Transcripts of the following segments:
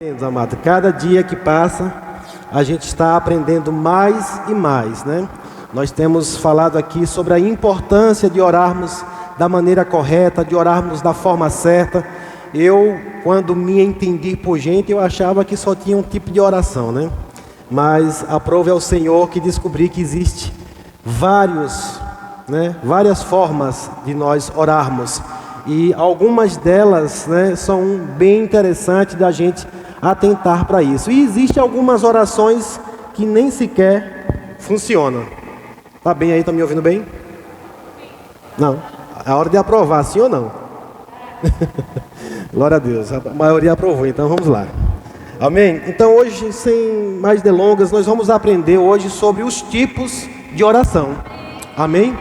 Meus amados, cada dia que passa, a gente está aprendendo mais e mais, né? Nós temos falado aqui sobre a importância de orarmos da maneira correta, de orarmos da forma certa. Quando me entendi por gente, eu achava que só tinha um tipo de oração, né? Mas aprove ao Senhor que descobri que existe várias formas de nós orarmos. E algumas delas, né, são bem interessantes da gente atentar para isso. E existem algumas orações que nem sequer funcionam. Tá bem aí? Tá me ouvindo bem? Não. É hora de aprovar, sim ou não? Glória a Deus. A maioria aprovou, então vamos lá. Amém? Então hoje, sem mais delongas, nós vamos aprender hoje sobre os tipos de oração. Amém?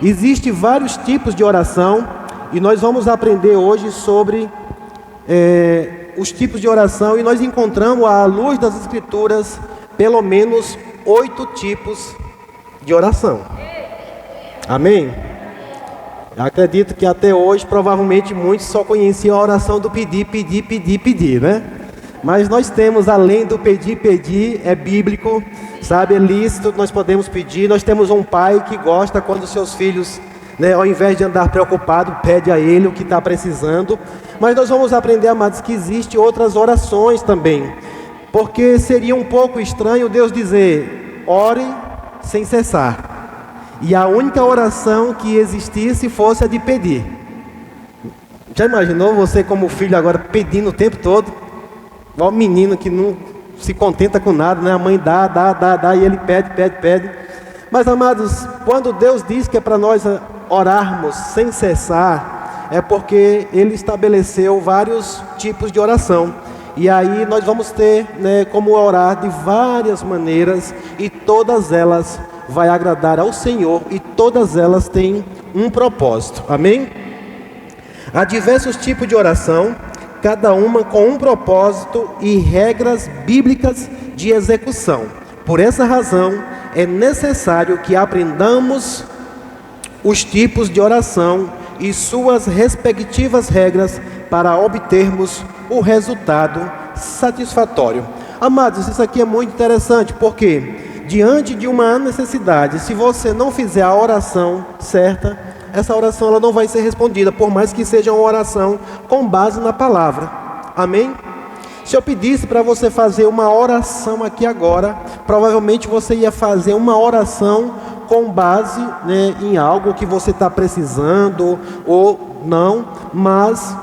Existem vários tipos de oração e nós vamos aprender hoje sobre os tipos de oração, e nós encontramos à luz das Escrituras pelo menos 8 tipos de oração. Amém? Eu acredito que até hoje provavelmente muitos só conheciam a oração do pedir, né? Mas nós temos, além do pedir, é bíblico, sabe, é lícito, nós podemos pedir. Nós temos um pai que gosta quando seus filhos, né, ao invés de andar preocupado, pede a ele o que está precisando. Mas nós vamos aprender, amados, que existem outras orações também, porque seria um pouco estranho Deus dizer: ore sem cessar, e a única oração que existisse fosse a de pedir. Já imaginou você como filho agora pedindo o tempo todo? Igual um menino que não se contenta com nada, né? A mãe dá, e ele pede. Mas, amados, quando Deus diz que é para nós orarmos sem cessar, é porque Ele estabeleceu vários tipos de oração. E aí nós vamos ter, né, como orar de várias maneiras, e todas elas vai agradar ao Senhor, e todas elas têm um propósito. Amém? Há diversos tipos de oração, cada uma com um propósito e regras bíblicas de execução. Por essa razão, é necessário que aprendamos os tipos de oração e suas respectivas regras para obtermos o resultado satisfatório. Amados, isso aqui é muito interessante, porque diante de uma necessidade, se você não fizer a oração certa, essa oração ela não vai ser respondida, por mais que seja uma oração com base na palavra. Amém? Se eu pedisse para você fazer uma oração aqui agora, provavelmente você ia fazer uma oração com base, né, em algo que você está precisando ou não, mas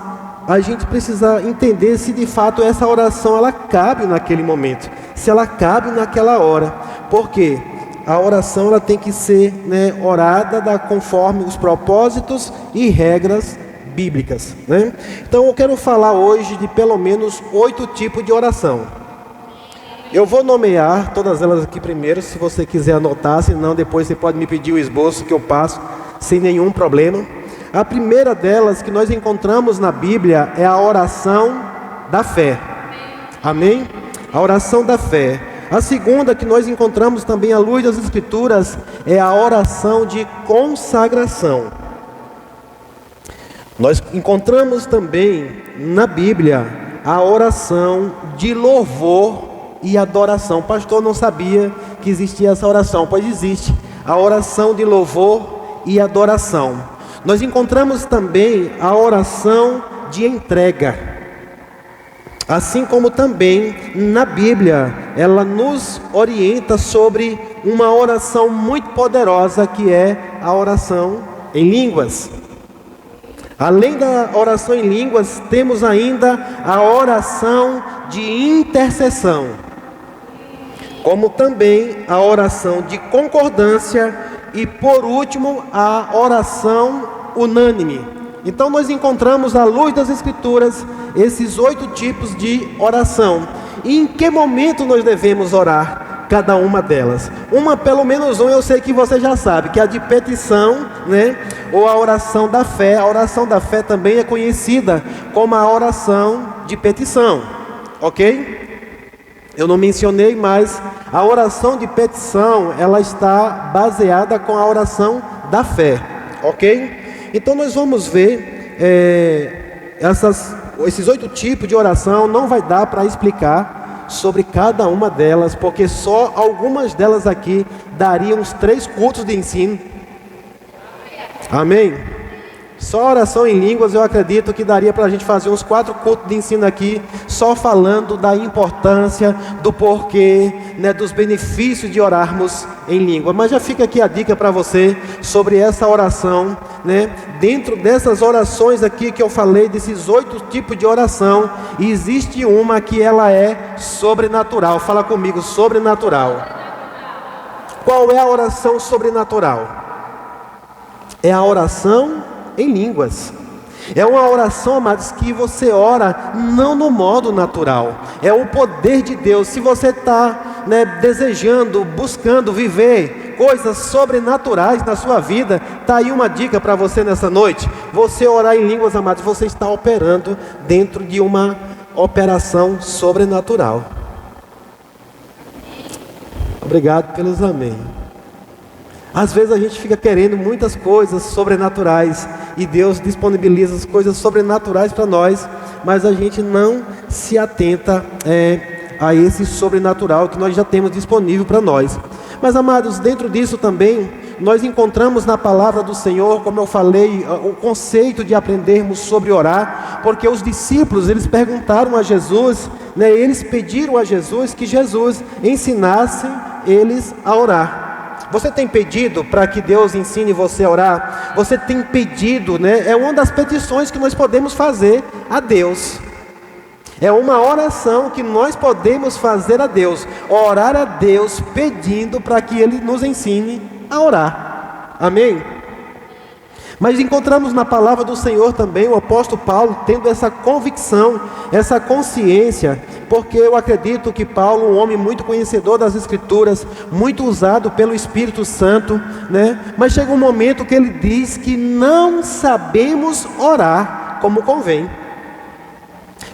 a gente precisa entender se de fato essa oração ela cabe naquele momento, se ela cabe naquela hora, porque a oração ela tem que ser, né, orada conforme os propósitos e regras bíblicas, né? Então eu quero falar hoje de pelo menos 8 tipos de oração. Eu vou nomear todas elas aqui primeiro, se você quiser anotar, senão depois você pode me pedir o esboço que eu passo sem nenhum problema. A primeira delas que nós encontramos na Bíblia é a oração da fé. Amém? A oração da fé. A segunda que nós encontramos também à luz das Escrituras é a oração de consagração. Nós encontramos também na Bíblia a oração de louvor e adoração. O pastor não sabia que existia essa oração, pois existe a oração de louvor e adoração. Nós encontramos também a oração de entrega, assim como também na Bíblia ela nos orienta sobre uma oração muito poderosa, que é a oração em línguas. Além da oração em línguas, temos ainda a oração de intercessão, como também a oração de concordância e, por último, a oração unânime. Então nós encontramos à luz das Escrituras esses 8 tipos de oração. E em que momento nós devemos orar cada uma delas? Pelo menos eu sei que você já sabe, que é a de petição, né? Ou a oração da fé. A oração da fé também é conhecida como a oração de petição, ok? Eu não mencionei, mas a oração de petição, ela está baseada com a oração da fé, ok? Então nós vamos ver essas esses 8 tipos de oração, não vai dar para explicar sobre cada uma delas, porque só algumas delas aqui dariam uns 3 cultos de ensino. Amém? Só oração em línguas eu acredito que daria para a gente fazer uns 4 cultos de ensino aqui, só falando da importância, do porquê, né, dos benefícios de orarmos em língua. Mas já fica aqui a dica para você sobre essa oração, né? Dentro dessas orações aqui que eu falei, desses 8 tipos de oração, existe uma que ela é sobrenatural. Fala comigo, sobrenatural. Qual é a oração sobrenatural? É a oração em línguas. É uma oração, amados, que você ora não no modo natural. É o poder de Deus. Se você está, né, desejando, buscando viver coisas sobrenaturais na sua vida, está aí uma dica para você nessa noite. Você orar em línguas, amados, você está operando dentro de uma operação sobrenatural. Obrigado pelos amém. Às vezes a gente fica querendo muitas coisas sobrenaturais e Deus disponibiliza as coisas sobrenaturais para nós, mas a gente não se atenta a esse sobrenatural que nós já temos disponível para nós. Mas, amados, dentro disso também nós encontramos na palavra do Senhor, como eu falei, o conceito de aprendermos sobre orar, porque os discípulos, eles perguntaram a Jesus, né, eles pediram a Jesus que Jesus ensinasse eles a orar. Você tem pedido para que Deus ensine você a orar? Você tem pedido, né? É uma das petições que nós podemos fazer a Deus. É uma oração que nós podemos fazer a Deus. Orar a Deus pedindo para que Ele nos ensine a orar. Amém? Mas encontramos na palavra do Senhor também o apóstolo Paulo tendo essa convicção, essa consciência, porque eu acredito que Paulo, um homem muito conhecedor das Escrituras, muito usado pelo Espírito Santo, né? Mas chega um momento que ele diz que não sabemos orar como convém.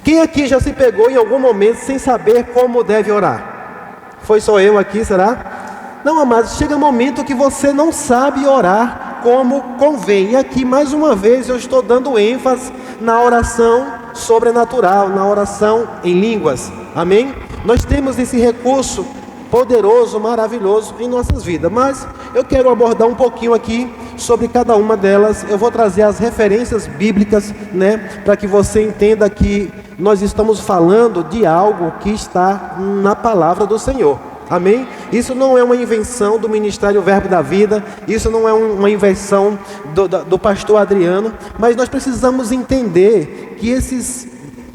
Quem aqui já se pegou em algum momento sem saber como deve orar? Foi só eu aqui, será? Não, amados, chega um momento que você não sabe orar como convém. E aqui, mais uma vez, eu estou dando ênfase na oração sobrenatural, na oração em línguas. Amém? Nós temos esse recurso poderoso, maravilhoso em nossas vidas. Mas eu quero abordar um pouquinho aqui sobre cada uma delas. Eu vou trazer as referências bíblicas, né, para que você entenda que nós estamos falando de algo que está na palavra do Senhor. Amém? Isso não é uma invenção do Ministério Verbo da Vida, isso não é uma invenção do pastor Adriano, mas nós precisamos entender que esses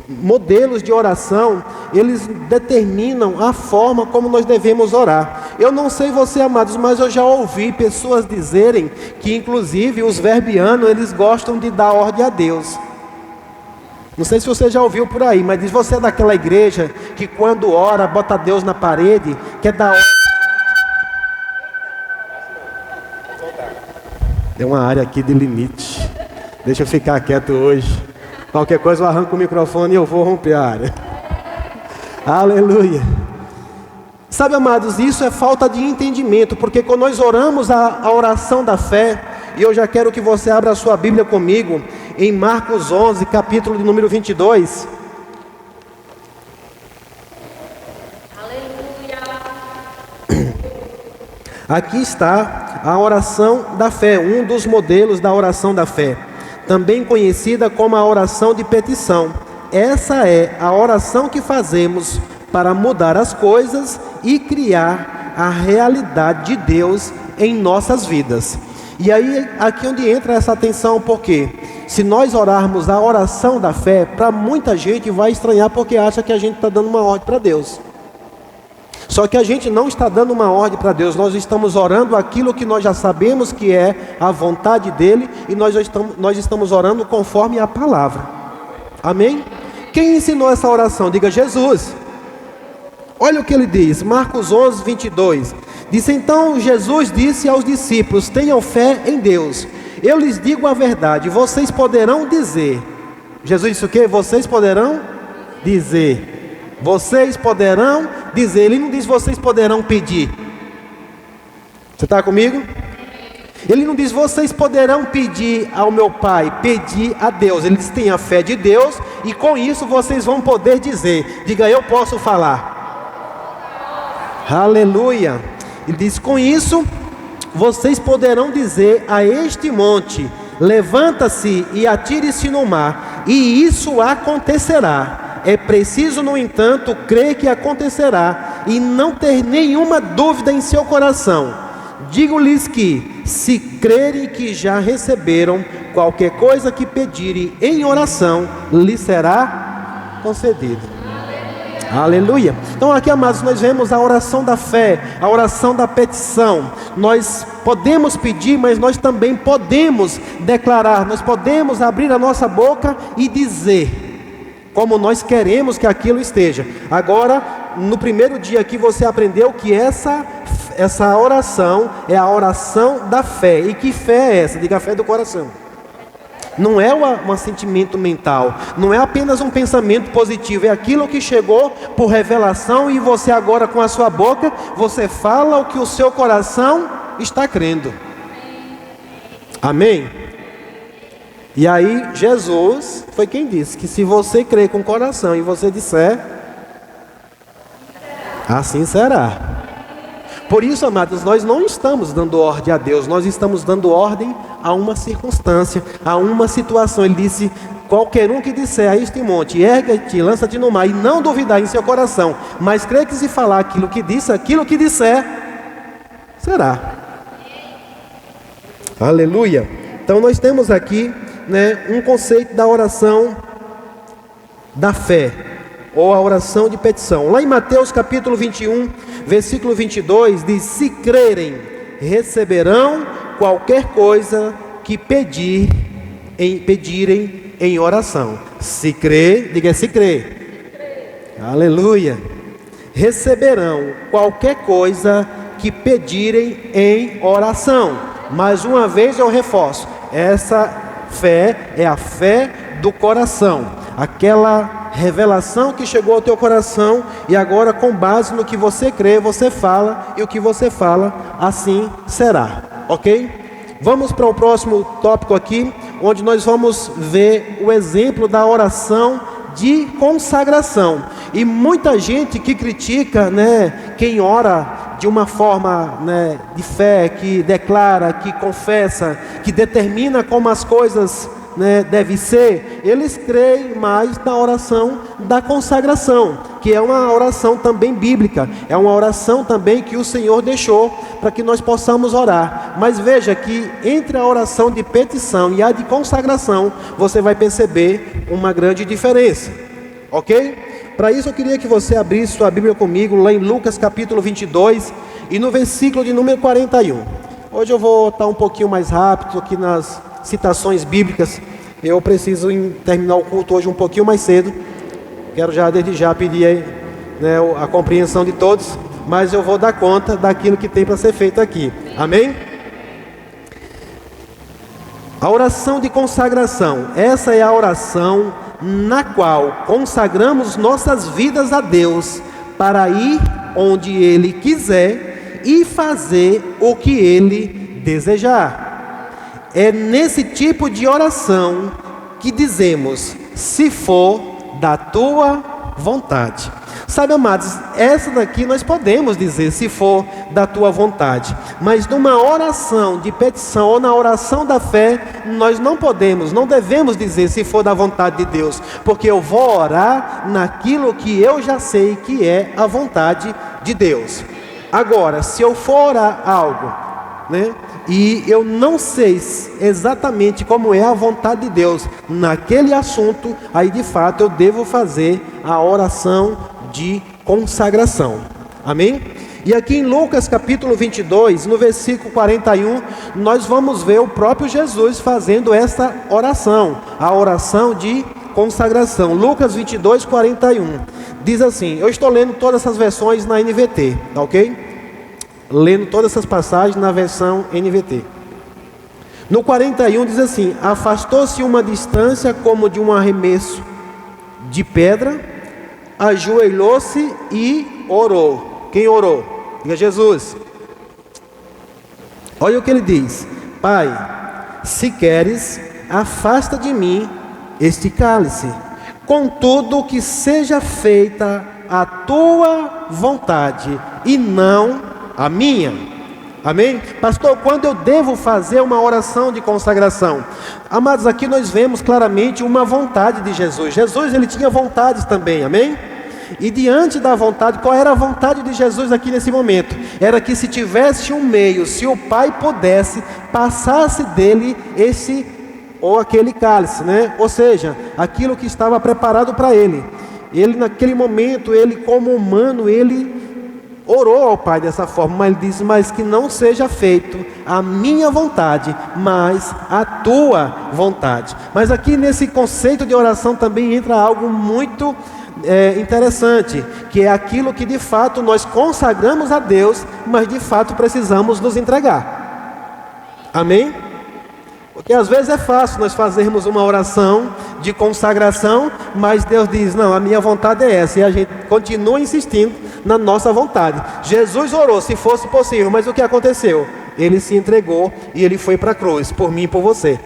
modelos de oração, eles determinam a forma como nós devemos orar. Eu não sei você, amados, mas eu já ouvi pessoas dizerem que inclusive os verbianos, eles gostam de dar ordem a Deus. Não sei se você já ouviu por aí, mas diz: você é daquela igreja que quando ora, bota Deus na parede, quer dar ordem. Tem uma área aqui de limite. Deixa eu ficar quieto hoje. Qualquer coisa eu arranco o microfone e eu vou romper a área. Aleluia. Sabe, amados, isso é falta de entendimento, porque quando nós oramos a oração da fé, e eu já quero que você abra a sua Bíblia comigo, em Marcos 11, capítulo de número 22. Aleluia. Aqui está a oração da fé, um dos modelos da oração da fé, também conhecida como a oração de petição. Essa é a oração que fazemos para mudar as coisas e criar a realidade de Deus em nossas vidas. E aí, aqui onde entra essa atenção, porque se nós orarmos a oração da fé, para muita gente vai estranhar, porque acha que a gente está dando uma ordem para Deus. Só que a gente não está dando uma ordem para Deus, nós estamos orando aquilo que nós já sabemos que é a vontade dEle, e nós estamos orando conforme a palavra. Amém? Quem ensinou essa oração? Diga: Jesus. Olha o que ele diz, Marcos 11, 22. Diz: então Jesus disse aos discípulos: tenham fé em Deus. Eu lhes digo a verdade, vocês poderão dizer. Jesus disse o quê? Vocês poderão dizer. Vocês poderão dizer. Ele não diz vocês poderão pedir. Você está comigo? Ele não diz, vocês poderão pedir ao meu Pai, pedir a Deus. Ele diz, tem a fé de Deus e com isso vocês vão poder dizer. Diga, eu posso falar. Aleluia. Ele diz, com isso vocês poderão dizer a este monte, levanta-se e atire-se no mar, e isso acontecerá. É preciso, no entanto, crer que acontecerá e não ter nenhuma dúvida em seu coração. Digo-lhes que, se crerem que já receberam, qualquer coisa que pedirem em oração, lhes será concedido. Aleluia. Então aqui, amados, nós vemos a oração da fé, a oração da petição. Nós podemos pedir, mas nós também podemos declarar, nós podemos abrir a nossa boca e dizer como nós queremos que aquilo esteja. Agora, no primeiro dia aqui você aprendeu que essa oração é a oração da fé. E que fé é essa? Diga, a fé do coração. Não é um sentimento mental, não é apenas um pensamento positivo, é aquilo que chegou por revelação e você agora com a sua boca, você fala o que o seu coração está crendo. Amém? E aí Jesus foi quem disse que se você crer com o coração e você disser, assim será. Por isso, amados, nós não estamos dando ordem a Deus, nós estamos dando ordem a uma circunstância, a uma situação. Ele disse, qualquer um que disser a este monte, erga-te, lança-te no mar, e não duvidar em seu coração, mas crer que se falar aquilo que disse, aquilo que disser, será. Aleluia. Então nós temos aqui, um conceito da oração da fé, ou a oração de petição. Lá em Mateus capítulo 21, versículo 22, diz, se crerem, receberão qualquer coisa que pedirem em oração. Se crer, diga, se crer. Aleluia. Receberão qualquer coisa que pedirem em oração. Mais uma vez eu reforço, essa fé é a fé do coração, aquela revelação que chegou ao teu coração e agora, com base no que você crê, você fala, e o que você fala, assim será. Ok? Vamos para o próximo tópico aqui, onde nós vamos ver o exemplo da oração de consagração. E muita gente que critica, quem ora de uma forma, de fé, que declara, que confessa, que determina como as coisas deve ser, eles creem mais na oração da consagração, que é uma oração também bíblica, é uma oração também que o Senhor deixou para que nós possamos orar. Mas veja que entre a oração de petição e a de consagração, você vai perceber uma grande diferença, ok? Para isso eu queria que você abrisse sua Bíblia comigo, lá em Lucas capítulo 22, e no versículo de número 41. Hoje eu vou estar um pouquinho mais rápido aqui nas citações bíblicas. Eu preciso terminar o culto hoje um pouquinho mais cedo. Quero já desde já pedir a compreensão de todos, mas eu vou dar conta daquilo que tem para ser feito aqui. Amém? A oração de consagração. Essa é a oração na qual consagramos nossas vidas a Deus para ir onde Ele quiser e fazer o que Ele desejar. É nesse tipo de oração que dizemos, se for da tua vontade. Sabe, amados, essa daqui nós podemos dizer, se for da tua vontade. Mas numa oração de petição ou na oração da fé, nós não podemos, não devemos dizer se for da vontade de Deus. Porque eu vou orar naquilo que eu já sei que é a vontade de Deus. Agora, se eu for orar algo, e eu não sei exatamente como é a vontade de Deus naquele assunto, aí de fato eu devo fazer a oração de consagração. Amém? E aqui em Lucas capítulo 22, no versículo 41, nós vamos ver o próprio Jesus fazendo essa oração, a oração de consagração. Lucas 22, 41, diz assim, eu estou lendo todas essas versões na NVT, ok? Lendo todas essas passagens na versão NVT. No 41 diz assim, afastou-se uma distância como de um arremesso de pedra, ajoelhou-se e orou. Quem orou? Diga, Jesus. Olha o que ele diz, Pai, se queres, afasta de mim este cálice. Contudo, que seja feita a tua vontade e não a minha. Amém? Pastor, quando eu devo fazer uma oração de consagração? Amados, aqui nós vemos claramente uma vontade de Jesus. Jesus, ele tinha vontades também, amém? E diante da vontade, qual era a vontade de Jesus aqui nesse momento? Era que se tivesse um meio, se o Pai pudesse, passasse dele esse ou aquele cálice, né? Ou seja, aquilo que estava preparado para ele. Ele naquele momento, ele como humano, ele orou ao Pai dessa forma, mas ele disse, mas que não seja feito a minha vontade, mas a tua vontade. Mas aqui nesse conceito de oração também entra algo muito interessante, que é aquilo que de fato nós consagramos a Deus, mas de fato precisamos nos entregar. Amém? Porque às vezes é fácil nós fazermos uma oração de consagração, mas Deus diz, não, a minha vontade é essa, e a gente continua insistindo na nossa vontade. Jesus orou, se fosse possível, mas o que aconteceu? Ele se entregou e ele foi para a cruz, por mim e por você.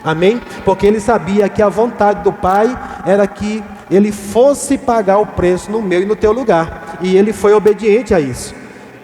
Amém? Porque ele sabia que a vontade do Pai era que ele fosse pagar o preço no meu e no teu lugar, e ele foi obediente a isso.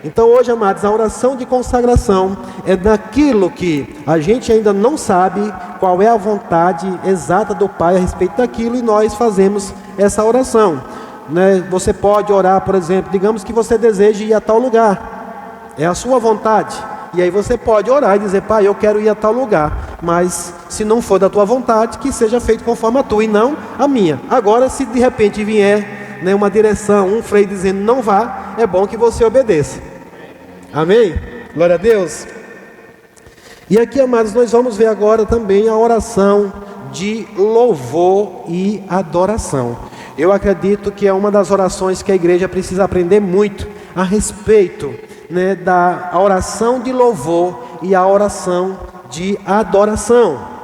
Então hoje, amados, a oração de consagração é daquilo que a gente ainda não sabe qual é a vontade exata do Pai a respeito daquilo, e nós fazemos essa oração, né? Você pode orar, por exemplo, digamos que você deseja ir a tal lugar, é a sua vontade, e aí você pode orar e dizer, Pai, eu quero ir a tal lugar, mas se não for da tua vontade, que seja feito conforme a tua e não a minha. Agora, se de repente vier, né, uma direção, um freio dizendo não vá, é bom que você obedeça. Amém? Glória a Deus. E aqui, amados, nós vamos ver agora também a oração de louvor e adoração. Eu acredito que é uma das orações que a igreja precisa aprender muito a respeito, né, da oração de louvor e a oração de adoração.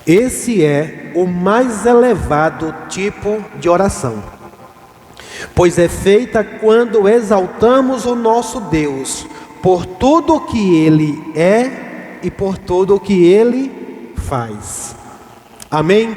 Esse é o mais elevado tipo de oração, pois é feita quando exaltamos o nosso Deus por tudo o que Ele é e por tudo o que Ele faz. Amém?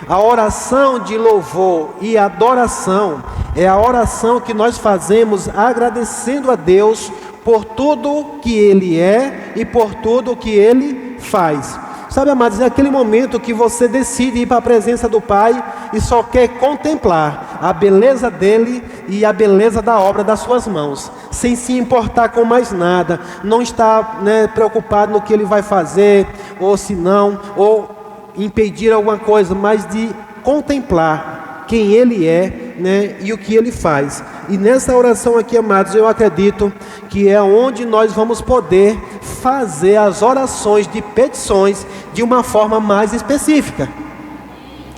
A oração de louvor e adoração é a oração que nós fazemos agradecendo a Deus por tudo que Ele é e por tudo que Ele faz. Sabe, amados, é aquele momento que você decide ir para a presença do Pai e só quer contemplar a beleza dEle e a beleza da obra das suas mãos, sem se importar com mais nada, não está, né, preocupado no que Ele vai fazer, ou se não, ou impedir alguma coisa, mas de contemplar quem Ele é, né, e o que Ele faz. E nessa oração aqui, amados, eu acredito que é onde nós vamos poder fazer as orações de petições de uma forma mais específica.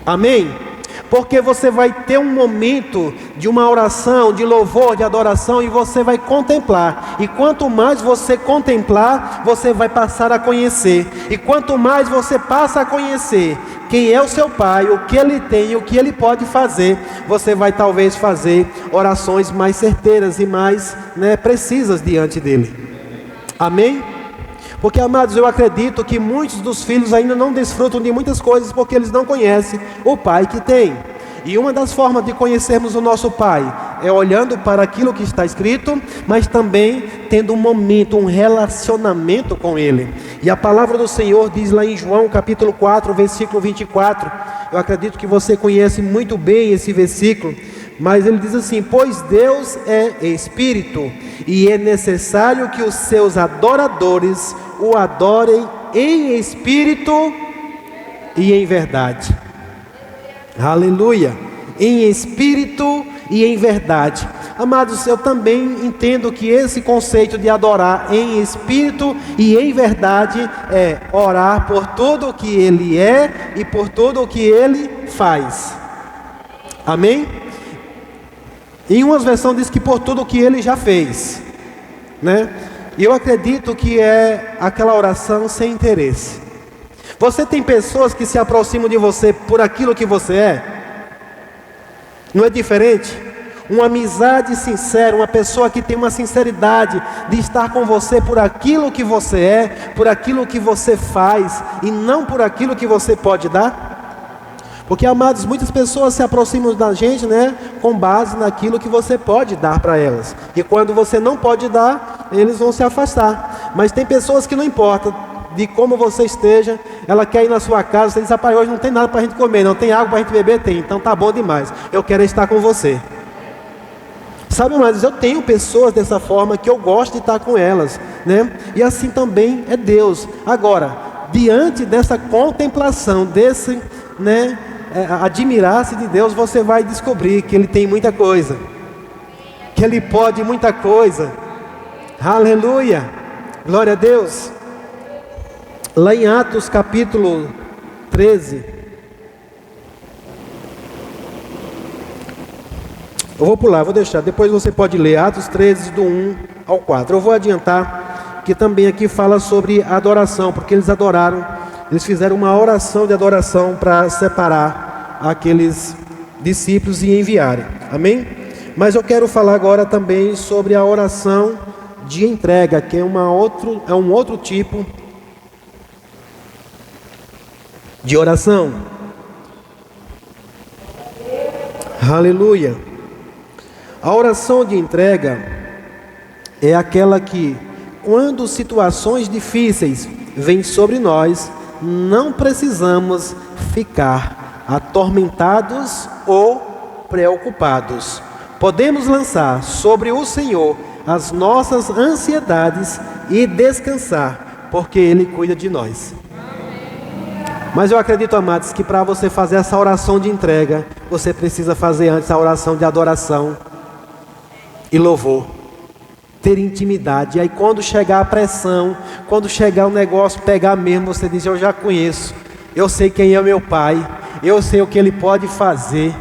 Amém? Porque você vai ter um momento de uma oração, de louvor, de adoração, e você vai contemplar. E quanto mais você contemplar, você vai passar a conhecer. E quanto mais você passa a conhecer quem é o seu Pai, o que Ele tem, o que Ele pode fazer, você vai talvez fazer orações mais certeiras e mais, né, precisas diante dEle. Amém? Porque, amados, eu acredito que muitos dos filhos ainda não desfrutam de muitas coisas porque eles não conhecem o Pai que tem. E uma das formas de conhecermos o nosso Pai é olhando para aquilo que está escrito, mas também tendo um momento, um relacionamento com Ele. E a palavra do Senhor diz lá em João capítulo 4, versículo 24, eu acredito que você conhece muito bem esse versículo, mas ele diz assim: pois Deus é Espírito, e é necessário que os seus adoradores o adorem em espírito e em verdade. Aleluia! Em espírito e em verdade. Amados, eu também entendo que esse conceito de adorar em espírito e em verdade é orar por tudo o que Ele é e por tudo o que Ele faz. Amém? Em uma versão diz que por tudo o que Ele já fez, né? E eu acredito que é aquela oração sem interesse. Você tem pessoas que se aproximam de você por aquilo que você é? Não é diferente? uma amizade sincera, uma pessoa que tem uma sinceridade de estar com você por aquilo que você é, por aquilo que você faz e não por aquilo que você pode dar? Porque, amados, muitas pessoas se aproximam da gente, né, com base naquilo que você pode dar para elas. E quando você não pode dar, eles vão se afastar. Mas tem pessoas que não importa de como você esteja, ela quer ir na sua casa, você diz: rapaz, hoje não tem nada para a gente comer, não tem água para a gente beber? Tem, então tá bom demais, eu quero estar com você. Sabe, mas eu tenho pessoas dessa forma que eu gosto de estar com elas, né? E assim também é Deus. Agora, diante dessa contemplação, desse, né, admirar-se de Deus, você vai descobrir que Ele tem muita coisa, que Ele pode muita coisa. Aleluia, glória a Deus. Lá em Atos capítulo 13, eu vou pular, vou deixar, depois você pode ler Atos 13 do 1 ao 4. Eu vou adiantar que também aqui fala sobre adoração, porque eles adoraram, eles fizeram uma oração de adoração para separar aqueles discípulos e enviarem, amém? Mas eu quero falar agora também sobre a oração de entrega, que é um outro tipo de oração. Aleluia. A oração de entrega é aquela que, quando situações difíceis vêm sobre nós, não precisamos ficar atormentados ou preocupados. Podemos lançar sobre o Senhor as nossas ansiedades e descansar, porque Ele cuida de nós. Mas eu acredito, amados, que para você fazer essa oração de entrega, você precisa fazer antes a oração de adoração e louvor. Ter intimidade. E aí quando chegar a pressão, quando chegar o negócio pegar mesmo, você diz: eu já conheço, eu sei quem é meu Pai, eu sei o que Ele pode fazer.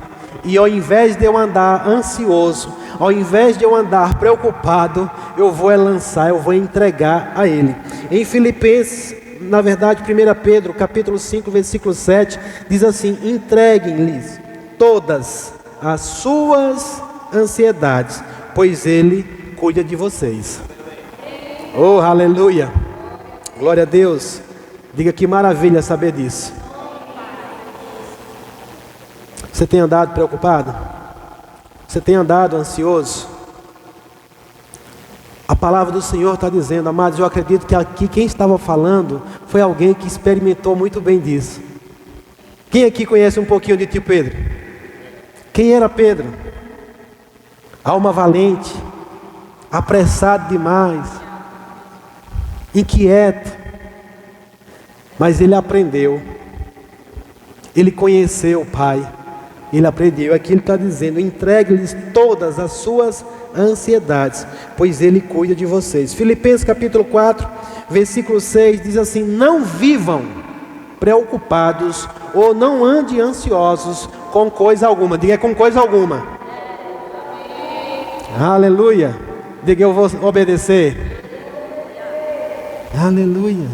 E ao invés de eu andar ansioso, ao invés de eu andar preocupado, eu vou lançar, eu vou entregar a Ele. Em Filipenses, na verdade, 1 Pedro, capítulo 5, versículo 7, diz assim: entreguem-lhes todas as suas ansiedades, pois Ele cuida de vocês. Oh, aleluia, glória a Deus. Diga que maravilha saber disso. Você tem andado preocupado? Você tem andado ansioso? A palavra do Senhor está dizendo, amados, eu acredito que aqui quem estava falando foi alguém que experimentou muito bem disso. Quem aqui conhece um pouquinho de tio Pedro? Quem era Pedro? Alma valente, apressado demais, inquieto, mas ele aprendeu, ele conheceu o Pai, ele aprendeu. Aqui ele está dizendo: entregue-lhes todas as suas ansiedades, pois Ele cuida de vocês. Filipenses capítulo 4, versículo 6 diz assim: não vivam preocupados ou não andem ansiosos com coisa alguma. Diga: com coisa alguma. Aleluia. Diga: eu vou obedecer. Aleluia.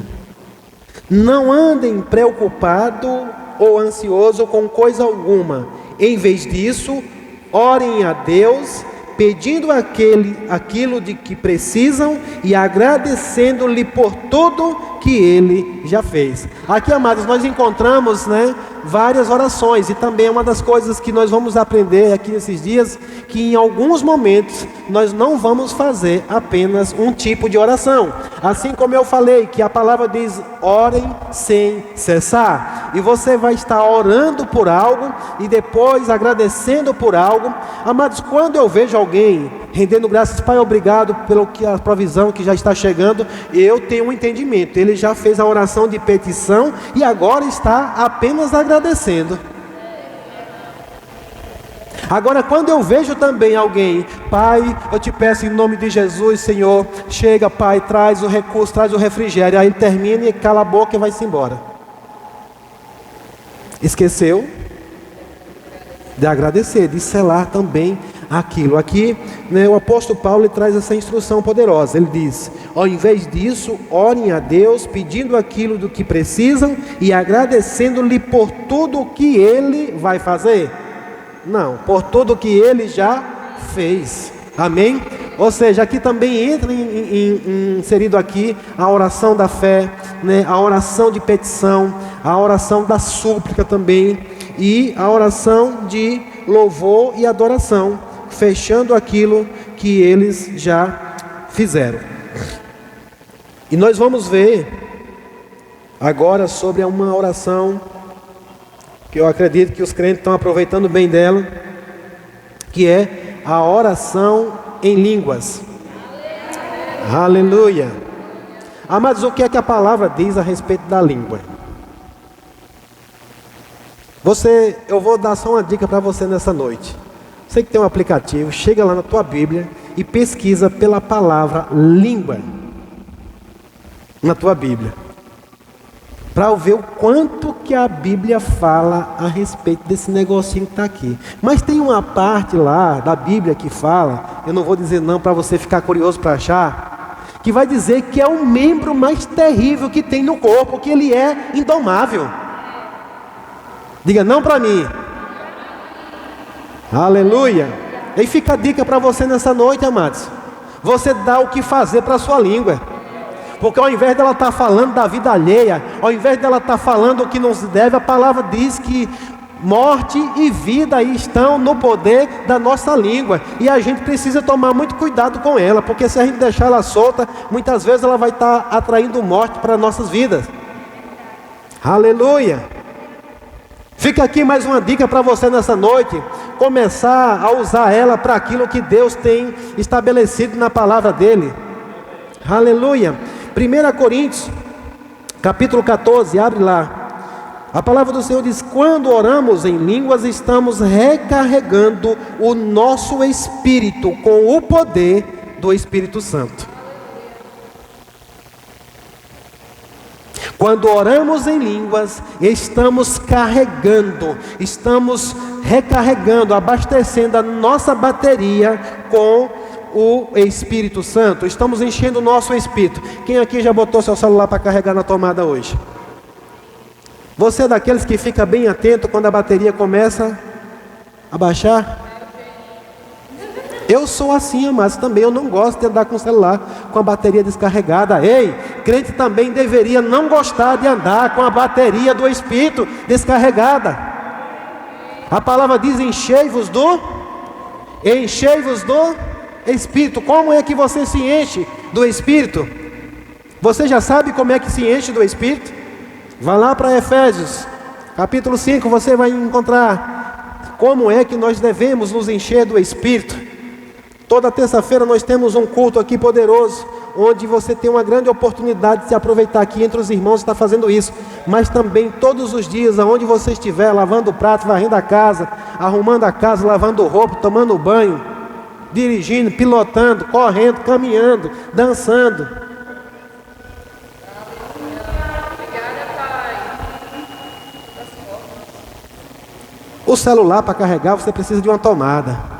Não andem preocupado ou ansioso com coisa alguma. Em vez disso, orem a Deus, pedindo aquilo de que precisam e agradecendo-lhe por tudo que Ele já fez. Aqui, amados, nós encontramos, várias orações, e também é uma das coisas que nós vamos aprender aqui nesses dias, que em alguns momentos nós não vamos fazer apenas um tipo de oração. Assim como eu falei, que a palavra diz: orem sem cessar. E você vai estar orando por algo e depois agradecendo por algo. Amados, quando eu vejo alguém rendendo graças: Pai, obrigado pela provisão que já está chegando, eu tenho um entendimento, ele já fez a oração de petição e agora está apenas agradecendo. Agora, quando eu vejo também alguém: Pai, eu te peço em nome de Jesus, Senhor, chega, Pai, traz o recurso, traz o refrigério. Aí ele termina e cala a boca e vai-se embora. Esqueceu de agradecer, de selar também aquilo. Aqui, o apóstolo Paulo ele traz essa instrução poderosa. Ele diz: ao invés disso, orem a Deus, pedindo aquilo do que precisam e agradecendo-lhe por tudo o que Ele vai fazer. Não, por tudo o que Ele já fez. Amém? Ou seja, aqui também entra inserido aqui a oração da fé, né? A oração de petição, a oração da súplica também, e a oração de louvor e adoração, fechando aquilo que eles já fizeram. E nós vamos ver agora sobre uma oração que eu acredito que os crentes estão aproveitando bem dela, que é a oração em línguas. Aleluia. Amados, o que é que a palavra diz a respeito da língua? Eu vou dar só uma dica para você nessa noite. Você que tem um aplicativo, chega lá na tua Bíblia e pesquisa pela palavra língua na tua Bíblia, para ver o quanto que a Bíblia fala a respeito desse negocinho que está aqui. Mas tem uma parte lá da Bíblia que fala, eu não vou dizer não para você ficar curioso para achar, que vai dizer que é o membro mais terrível que tem no corpo, que ele é indomável. Diga não para mim. Aleluia. E fica a dica para você nessa noite, amados. Você dá o que fazer para a sua língua. Porque ao invés dela estar falando da vida alheia, ao invés dela estar falando o que não se deve, a palavra diz que morte e vida estão no poder da nossa língua. E a gente precisa tomar muito cuidado com ela, porque se a gente deixar ela solta, muitas vezes ela vai estar atraindo morte para nossas vidas. Aleluia. Fica aqui mais uma dica para você nessa noite. Começar a usar ela para aquilo que Deus tem estabelecido na palavra dele. Aleluia. 1 Coríntios, capítulo 14, abre lá. A palavra do Senhor diz: quando oramos em línguas, estamos recarregando o nosso espírito com o poder do Espírito Santo. Quando oramos em línguas, estamos recarregando, abastecendo a nossa bateria com o Espírito Santo. Estamos enchendo o nosso espírito. Quem aqui já botou seu celular para carregar na tomada hoje? Você é daqueles que fica bem atento quando a bateria começa a baixar? Eu sou assim, mas também eu não gosto de andar com o celular com a bateria descarregada. Ei, crente também deveria não gostar de andar com a bateria do Espírito descarregada. A palavra diz: enchei-vos do Espírito. Como é que você se enche do Espírito? Você já sabe como é que se enche do Espírito? Vá lá para Efésios, capítulo 5, você vai encontrar como é que nós devemos nos encher do Espírito. Toda terça-feira nós temos um culto aqui poderoso, onde você tem uma grande oportunidade de se aproveitar aqui entre os irmãos e está fazendo isso. Mas também todos os dias, aonde você estiver, lavando o prato, varrendo a casa, arrumando a casa, lavando roupa, tomando banho, dirigindo, pilotando, correndo, caminhando, dançando. O celular para carregar você precisa de uma tomada.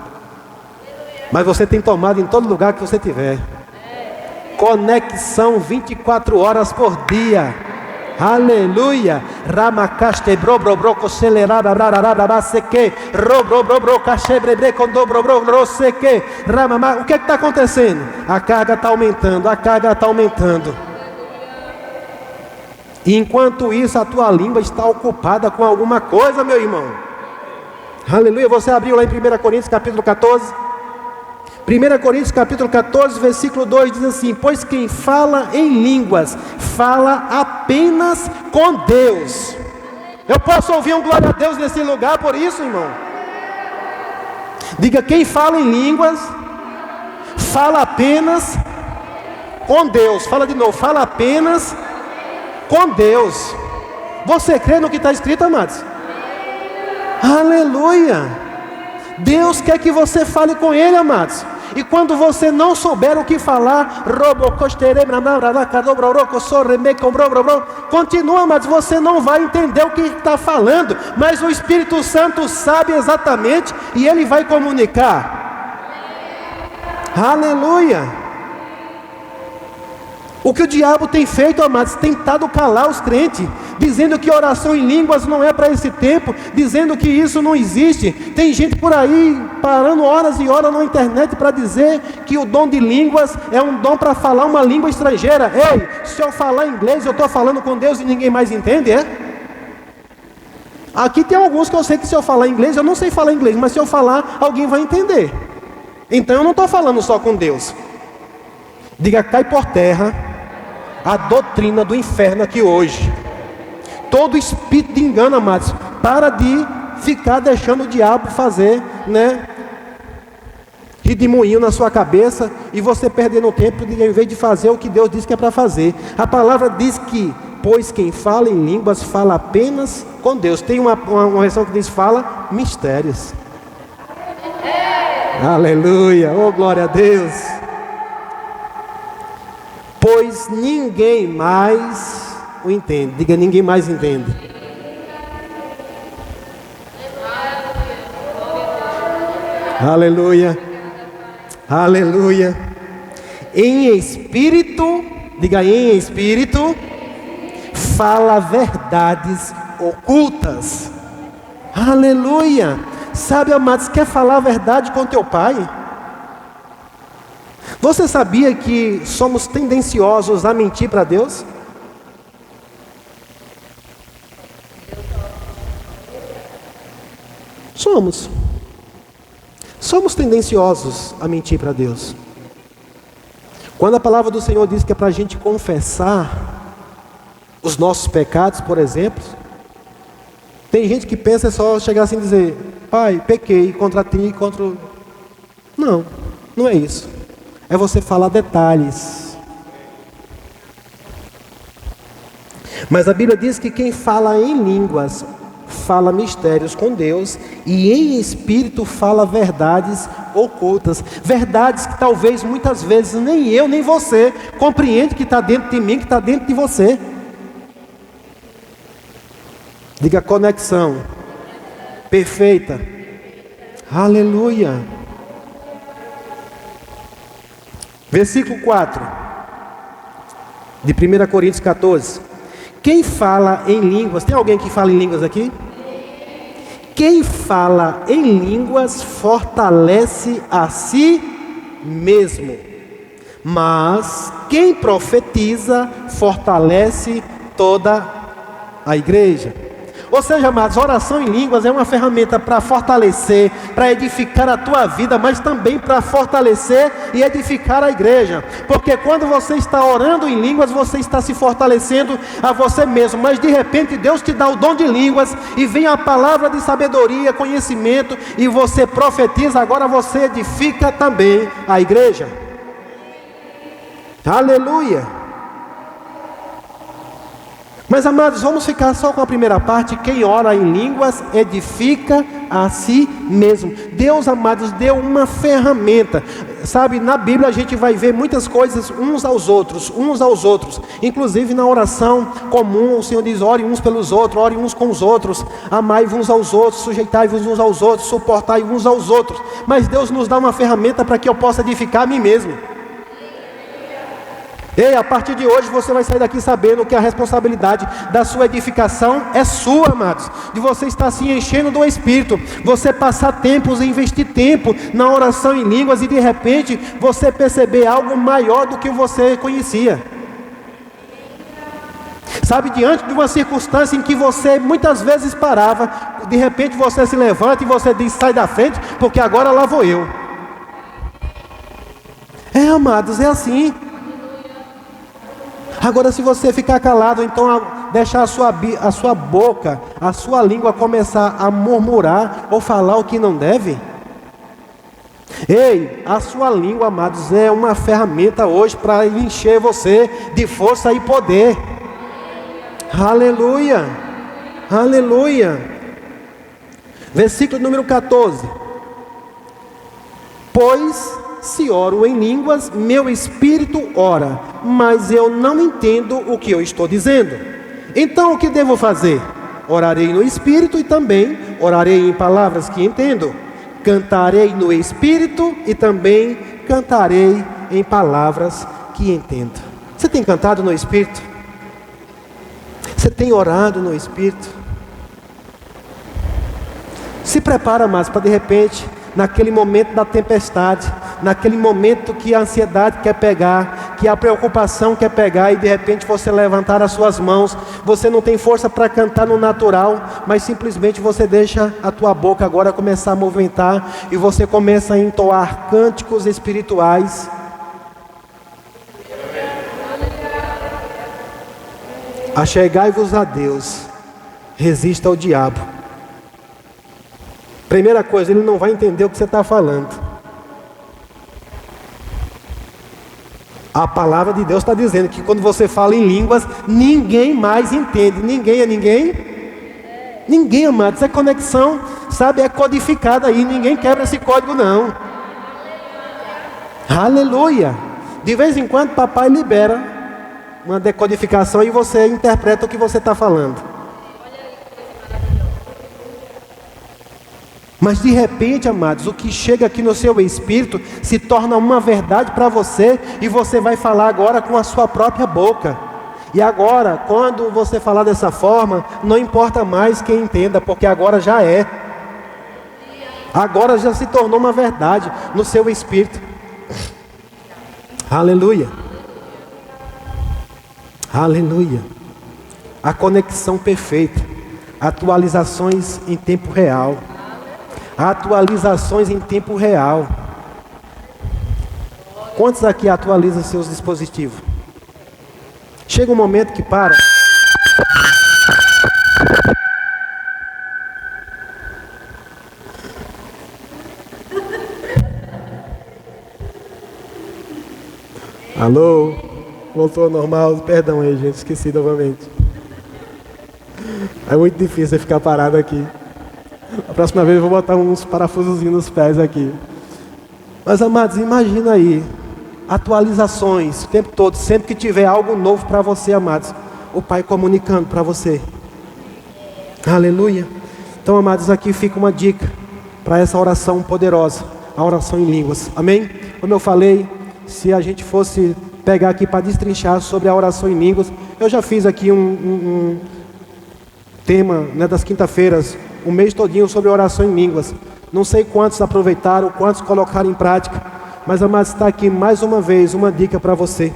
Mas você tem tomada em todo lugar que você tiver. Conexão 24 horas por dia. Aleluia. Ramacaste bro bro bro cocelerada brararada seque ro bro bro bro cachebre com dobro bro bro seque ramama. O que está acontecendo? A carga está aumentando, a carga está aumentando. E enquanto isso, a tua língua está ocupada com alguma coisa, meu irmão. Aleluia. Você abriu lá em 1 Coríntios capítulo 14. 1 Coríntios capítulo 14, versículo 2 diz assim: pois quem fala em línguas, fala apenas com Deus. Eu posso ouvir um glória a Deus nesse lugar por isso, irmão? Diga: quem fala em línguas, fala apenas com Deus. Fala de novo: fala apenas com Deus. Você crê no que está escrito, amados? Aleluia. Deus quer que você fale com Ele, amados. E quando você não souber o que falar, continua, mas você não vai entender o que está falando. Mas o Espírito Santo sabe exatamente e Ele vai comunicar. Aleluia. O que o diabo tem feito, amados, tentado calar os crentes, dizendo que oração em línguas não é para esse tempo, dizendo que isso não existe. Tem gente por aí parando horas e horas na internet para dizer que o dom de línguas é um dom para falar uma língua estrangeira. Ei, se eu falar inglês, eu estou falando com Deus e ninguém mais entende, é? Aqui tem alguns que eu sei que se eu falar inglês, eu não sei falar inglês, mas se eu falar, alguém vai entender. Então eu não estou falando só com Deus. Diga, cai por terra a doutrina do inferno aqui hoje. Todo espírito de engano, amados, para de ficar deixando o diabo fazer, redemoinho na sua cabeça e você perdendo tempo em vez de fazer o que Deus disse que é para fazer. A palavra diz que, pois quem fala em línguas fala apenas com Deus. Tem uma versão que diz fala mistérios. Aleluia, oh glória a Deus. Pois ninguém mais o entende. Diga, ninguém mais entende. Aleluia. Aleluia. Em espírito, diga, em espírito, fala verdades ocultas. Aleluia. Sabe, amados, quer falar a verdade com teu pai? Você sabia que somos tendenciosos a mentir para Deus? Somos tendenciosos a mentir para Deus. Quando a palavra do Senhor diz que é para a gente confessar os nossos pecados, por exemplo, tem gente que pensa só chegar assim e dizer: Pai, pequei contra ti e contra... Não é isso. É você falar detalhes. Mas a Bíblia diz que quem fala em línguas fala mistérios com Deus, e em espírito fala verdades ocultas. Verdades que talvez muitas vezes nem eu nem você compreende que está dentro de mim, que está dentro de você. Diga, conexão perfeita. Aleluia. Versículo 4 de 1 Coríntios 14. Quem fala em línguas, tem alguém que fala em línguas aqui? Quem fala em línguas fortalece a si mesmo, mas quem profetiza fortalece toda a igreja. Ou seja, amados, oração em línguas é uma ferramenta para fortalecer, para edificar a tua vida, mas também para fortalecer e edificar a igreja. Porque quando você está orando em línguas, você está se fortalecendo a você mesmo. Mas de repente Deus te dá o dom de línguas e vem a palavra de sabedoria, conhecimento, e você profetiza, agora você edifica também a igreja. Aleluia. Mas, amados, vamos ficar só com a primeira parte. Quem ora em línguas edifica a si mesmo. Deus, amados, deu uma ferramenta. Sabe, na Bíblia a gente vai ver muitas coisas uns aos outros. Inclusive na oração comum, o Senhor diz: ore uns pelos outros, ore uns com os outros, amai uns aos outros, sujeitai-vos uns aos outros, suportai uns aos outros. Mas Deus nos dá uma ferramenta para que eu possa edificar a mim mesmo. Ei, a partir de hoje você vai sair daqui sabendo que a responsabilidade da sua edificação é sua, amados. De você estar se enchendo do Espírito, você passar tempos e investir tempo na oração em línguas e de repente você perceber algo maior do que você conhecia. Sabe, diante de uma circunstância em que você muitas vezes parava, de repente você se levanta e você diz: sai da frente, porque agora lá vou eu. Amados, é assim. Agora, se você ficar calado, então deixar a sua boca, a sua língua começar a murmurar ou falar o que não deve. Ei, a sua língua, amados, é uma ferramenta hoje para encher você de força e poder. Aleluia, aleluia. Versículo número 14. Pois se oro em línguas, meu espírito ora, mas eu não entendo o que eu estou dizendo. Então o que devo fazer? Orarei no espírito e também orarei em palavras que entendo. Cantarei no espírito e também cantarei em palavras que entendo. Você tem cantado no Espírito? Você tem orado no Espírito? Se prepara, amados, para de repente, naquele momento da tempestade, naquele momento que a ansiedade quer pegar, que a preocupação quer pegar, e de repente você levantar as suas mãos, você não tem força para cantar no natural, mas simplesmente você deixa a tua boca agora começar a movimentar, e você começa a entoar cânticos espirituais. Achegai-vos a Deus, resista ao diabo. Primeira coisa, ele não vai entender o que você está falando. A palavra de Deus está dizendo que quando você fala em línguas, ninguém mais entende. Ninguém é ninguém? Ninguém, amado. Essa conexão, sabe, é codificada aí. Ninguém quebra esse código, não. Aleluia. De vez em quando, papai libera uma decodificação e você interpreta o que você está falando. Mas de repente, amados, o que chega aqui no seu espírito se torna uma verdade para você, e você vai falar agora com a sua própria boca. E agora, quando você falar dessa forma, não importa mais quem entenda, porque agora já é. Agora já se tornou uma verdade no seu espírito. Aleluia. Aleluia. A conexão perfeita. Atualizações em tempo real. Atualizações em tempo real. Quantos aqui atualizam seus dispositivos? Chega um momento que para. Alô? Voltou ao normal? Perdão aí, gente, esqueci novamente. É muito difícil ficar parado aqui. A próxima vez eu vou botar uns parafusozinhos nos pés aqui. Mas, amados, imagina aí, atualizações o tempo todo, sempre que tiver algo novo para você, amados, o Pai comunicando para você. Aleluia. Então, amados, aqui fica uma dica para essa oração poderosa, a oração em línguas. Amém? Como eu falei, se a gente fosse pegar aqui para destrinchar sobre a oração em línguas, eu já fiz aqui um tema, né, das quinta-feiras, o mês todinho sobre oração em línguas. Não sei quantos aproveitaram, quantos colocaram em prática, mas, amados, está aqui mais uma vez uma dica para você.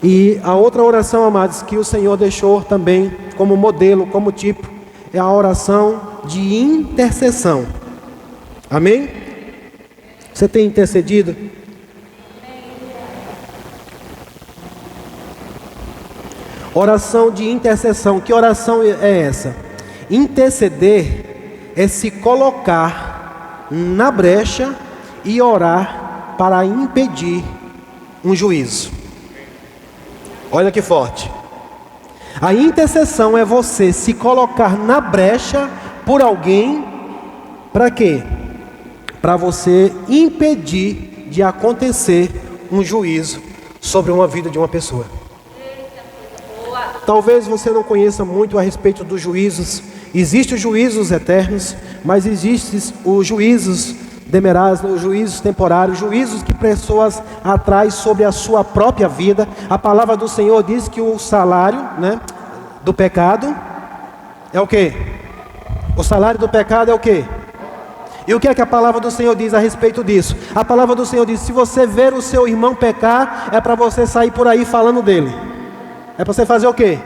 E a outra oração, amados, que o Senhor deixou também como modelo, como tipo, é a oração de intercessão. Amém? Você tem intercedido? Oração de intercessão. Que oração é essa? Interceder é se colocar na brecha e orar para impedir um juízo. Olha que forte. A intercessão é você se colocar na brecha por alguém. Para quê? Para você impedir de acontecer um juízo sobre uma vida de uma pessoa. Talvez você não conheça muito a respeito dos juízos. Existem os juízos eternos, mas existem os juízos demerais, os juízos temporários, juízos que pessoas atrás sobre a sua própria vida. A palavra do Senhor diz que o salário, né, do pecado é o quê? O salário do pecado é o quê? E o que é que a palavra do Senhor diz a respeito disso? A palavra do Senhor diz: se você ver o seu irmão pecar, é para você sair por aí falando dele. É para você fazer o quê?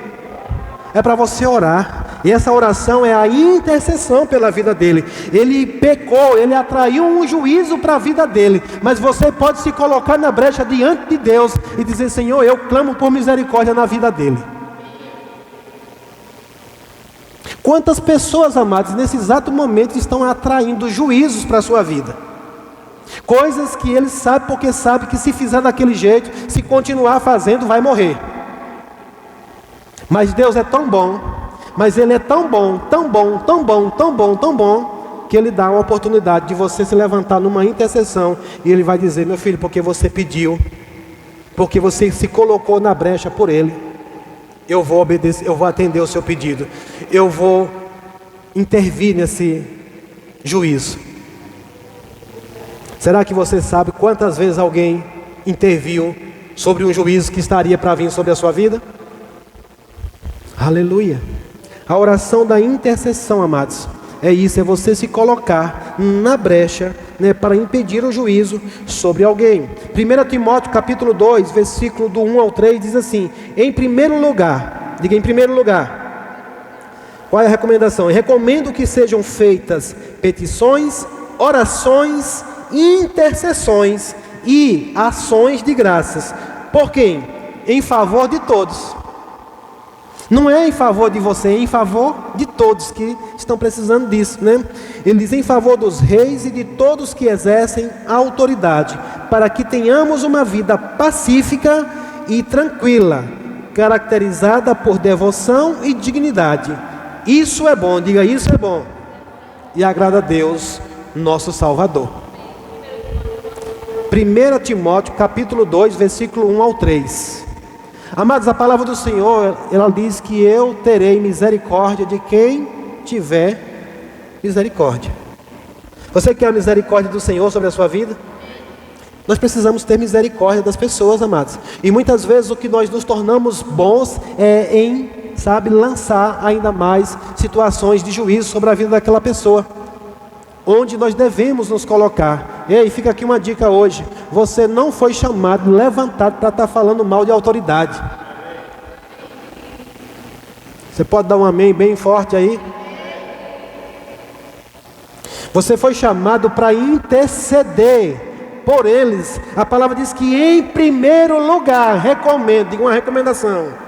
É para você orar. E essa oração é a intercessão pela vida dele. Ele pecou, ele atraiu um juízo para a vida dele. Mas você pode se colocar na brecha diante de Deus e dizer: Senhor, eu clamo por misericórdia na vida dele. Quantas pessoas, amados, nesse exato momento estão atraindo juízos para a sua vida? Coisas que ele sabe, porque sabe que se fizer daquele jeito, se continuar fazendo, vai morrer. Mas Deus é tão bom, mas Ele é tão bom, tão bom, tão bom, tão bom, tão bom, que Ele dá a oportunidade de você se levantar numa intercessão, e Ele vai dizer: meu filho, porque você pediu, porque você se colocou na brecha por Ele, eu vou obedecer, eu vou atender o seu pedido, eu vou intervir nesse juízo. Será que você sabe quantas vezes alguém interviu sobre um juízo que estaria para vir sobre a sua vida? Aleluia. A oração da intercessão, amados, é isso, é você se colocar na brecha, né, para impedir o juízo sobre alguém. 1 Timóteo capítulo 2, versículo do 1 ao 3, diz assim: em primeiro lugar, diga em primeiro lugar, qual é a recomendação? Eu recomendo que sejam feitas petições, orações, intercessões e ações de graças. Por quem? Em favor de todos. Não é em favor de você, é em favor de todos que estão precisando disso, né? Ele diz em favor dos reis e de todos que exercem a autoridade, para que tenhamos uma vida pacífica e tranquila, caracterizada por devoção e dignidade. Isso é bom, diga isso é bom, e agrada a Deus, nosso Salvador. 1 Timóteo capítulo 2, versículo 1 ao 3. Amados, a palavra do Senhor, ela diz que eu terei misericórdia de quem tiver misericórdia. Você quer a misericórdia do Senhor sobre a sua vida? Nós precisamos ter misericórdia das pessoas, amados. E muitas vezes o que nós nos tornamos bons é em, lançar ainda mais situações de juízo sobre a vida daquela pessoa. Onde nós devemos nos colocar. E aí, fica aqui uma dica hoje. Você não foi chamado, levantado para estar falando mal de autoridade. Você pode dar um amém bem forte aí? Você foi chamado para interceder por eles. A palavra diz que em primeiro lugar, recomendo, diga uma recomendação.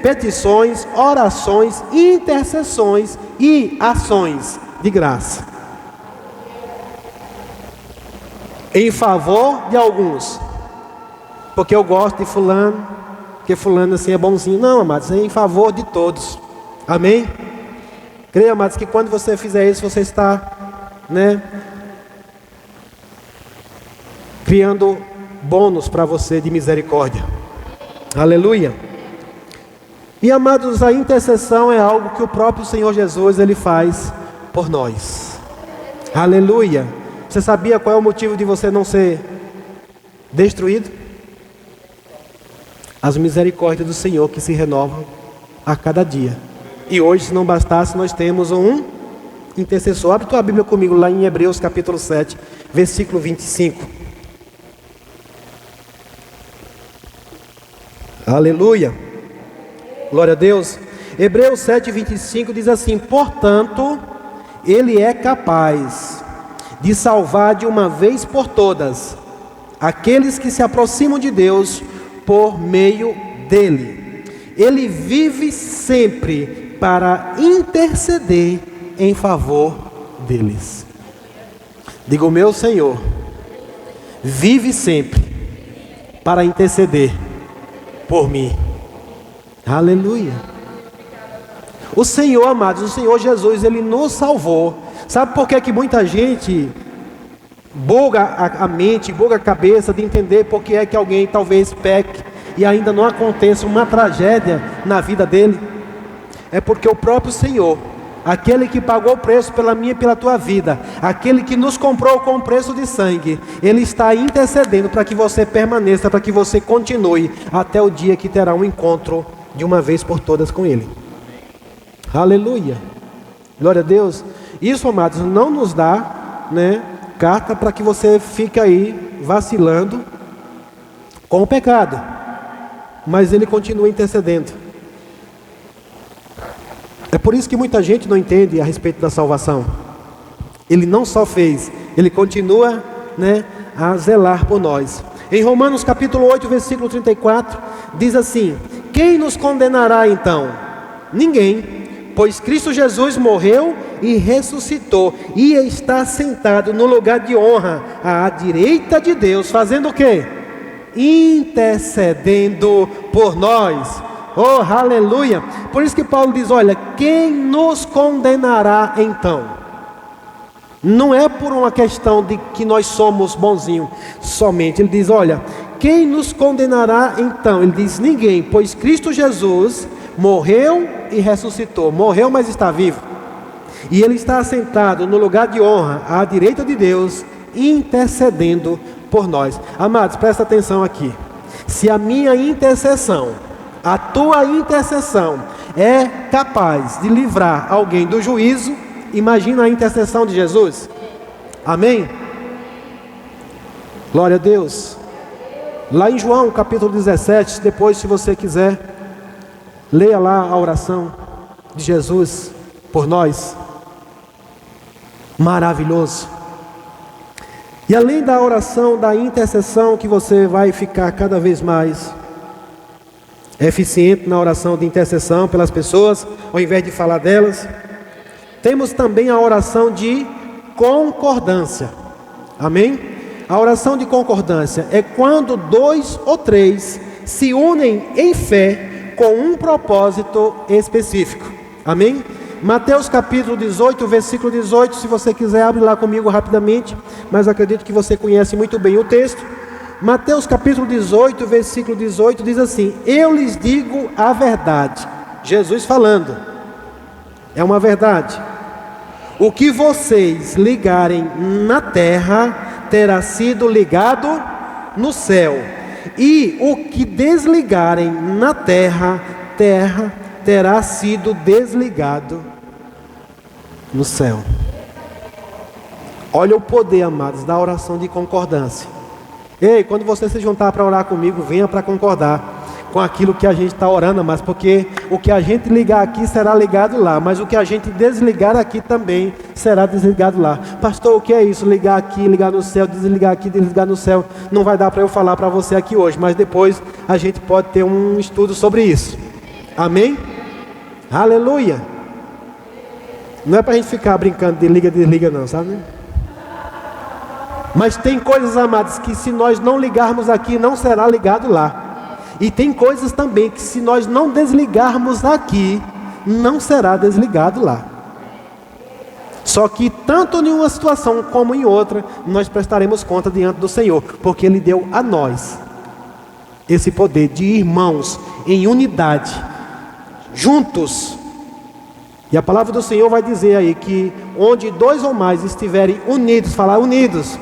Petições, orações, intercessões e ações de graça. Em favor de alguns. Porque eu gosto de fulano, porque fulano assim é bonzinho. Não, amados, é em favor de todos. Amém? Creia, amados, que quando você fizer isso, você está, criando bônus para você de misericórdia. Aleluia. E amados, a intercessão é algo que o próprio Senhor Jesus, Ele faz por nós. Aleluia. Você sabia qual é o motivo de você não ser destruído? As misericórdias do Senhor que se renovam a cada dia. E hoje, se não bastasse, nós temos um intercessor. Abre tua Bíblia comigo lá em Hebreus capítulo 7, versículo 25. Aleluia. Glória a Deus. Hebreus 7, 25 diz assim: portanto, Ele é capaz de salvar de uma vez por todas aqueles que se aproximam de Deus por meio dele. Ele vive sempre para interceder em favor deles. Diga: o meu Senhor vive sempre para interceder por mim. Aleluia. O Senhor, amados, o Senhor Jesus, Ele nos salvou. Sabe por que muita gente buga a mente, buga a cabeça de entender por que é que alguém talvez peque e ainda não aconteça uma tragédia na vida dele? É porque o próprio Senhor, aquele que pagou o preço pela minha e pela tua vida, aquele que nos comprou com preço de sangue, Ele está intercedendo para que você permaneça, para que você continue até o dia que terá um encontro de uma vez por todas com Ele. Aleluia. Glória a Deus. Isso, amados, não nos dá, carta para que você fique aí vacilando com o pecado, mas Ele continua intercedendo. É por isso que muita gente não entende a respeito da salvação. Ele não só fez, Ele continua, a zelar por nós. Em Romanos capítulo 8, versículo 34, diz assim: quem nos condenará então? Ninguém, pois Cristo Jesus morreu e ressuscitou e está sentado no lugar de honra à direita de Deus, fazendo o quê? Intercedendo por nós. Oh, aleluia. Por isso que Paulo diz: olha, quem nos condenará então? Não é por uma questão de que nós somos bonzinhos somente. Ele diz: olha, quem nos condenará então? Ele diz: ninguém, pois Cristo Jesus morreu e ressuscitou. Morreu, mas está vivo. E Ele está assentado no lugar de honra à direita de Deus, intercedendo por nós. Amados, presta atenção aqui. Se a minha intercessão, a tua intercessão é capaz de livrar alguém do juízo, imagina a intercessão de Jesus. Amém? Glória a Deus. Lá em João capítulo 17, depois, se você quiser, leia lá a oração de Jesus por nós. Maravilhoso. E além da oração, da intercessão, que você vai ficar cada vez mais eficiente na oração de intercessão pelas pessoas, ao invés de falar delas, temos também a oração de concordância. Amém? A oração de concordância é quando 2 ou 3 se unem em fé com um propósito específico. Amém? Mateus capítulo 18, versículo 18, se você quiser, abre lá comigo rapidamente, mas acredito que você conhece muito bem o texto. Mateus capítulo 18, versículo 18, diz assim: eu lhes digo a verdade. Jesus falando, é uma verdade. O que vocês ligarem na terra terá sido ligado no céu, e o que desligarem na terra terá sido desligado no céu. Olha o poder, amados, da oração de concordância. Ei, quando você se juntar para orar comigo, venha para concordar com aquilo que a gente está orando, mas porque o que a gente ligar aqui será ligado lá, mas o que a gente desligar aqui também será desligado lá. Pastor, o que é isso? Ligar aqui, ligar no céu, desligar aqui, desligar no céu. Não vai dar para eu falar para você aqui hoje, mas depois a gente pode ter um estudo sobre isso. Amém? Aleluia! Não é para a gente ficar brincando de liga, desliga não, sabe? Mas tem coisas, amados, que se nós não ligarmos aqui, não será ligado lá. E tem coisas também que se nós não desligarmos aqui, não será desligado lá. Só que tanto em uma situação como em outra, nós prestaremos conta diante do Senhor, porque Ele deu a nós esse poder de irmãos em unidade, juntos. E a palavra do Senhor vai dizer aí que onde 2 ou mais estiverem unidos, falar unidos.